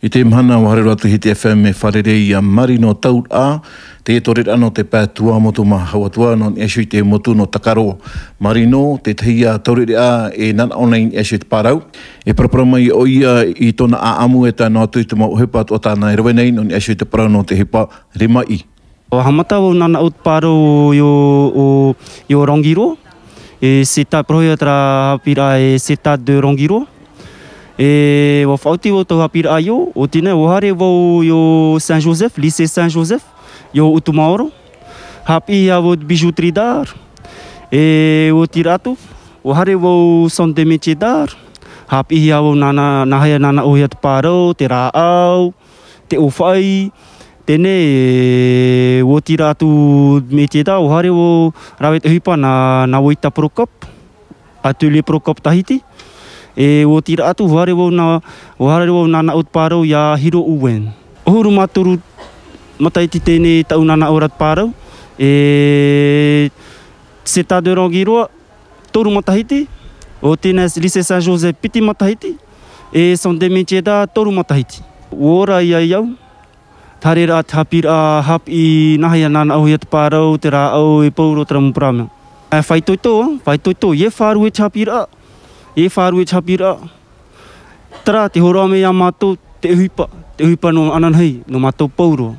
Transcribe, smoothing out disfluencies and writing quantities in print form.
I te mhana o harero atu Hiti FM me wharerei a Marino Taura, te toret ano te pētua motu ma hawatua no ni esu i te motu no Takaro. Marino, te tehia taurere a e nana online esu te parau. E praparamai o ia i tona a amu e tā no atu i te mau hepa o tāna e rawenei no ni esu i te parau no te hepa Rimai. O hamata o nana ut parau yo Rongiro, e seta prohia tra hapira e seta de Rongiro. E o whauti o tau hapira a yo, o tine o hare wau yo Saint-Joseph, Lycée Saint-Joseph, yo Utumaoro. Hapi a o bijouterie d'art. E o tiratu, o hare wau Centre des métiers d'art. Hapi a o nahaya nana o hia te parau, te raau, te owhai. Tēne o tiratu métier d'art, o hare o rawe te hipa na Woita Procop, Atelier Procop Tahiti. E o tira atu whare wau nana ut parau ia Hiro Uwen. Ohuru maturu mataiti tēne tau nana orat parau. E Seta de Rongiroa, toru matahiti. O tēne Lycée Saint-Joseph piti matahiti. E Centre des métiers d'art toru matahiti. Ora ia iau. Tarera at hapira hap i nahia nana au ia te parau, te rā au e pauro tramu prame. Whai toito, ye wharu e hapira. E wharu e hapira. Tara, te horoa me a mātou te huipa no ananhei, no mātou pauro.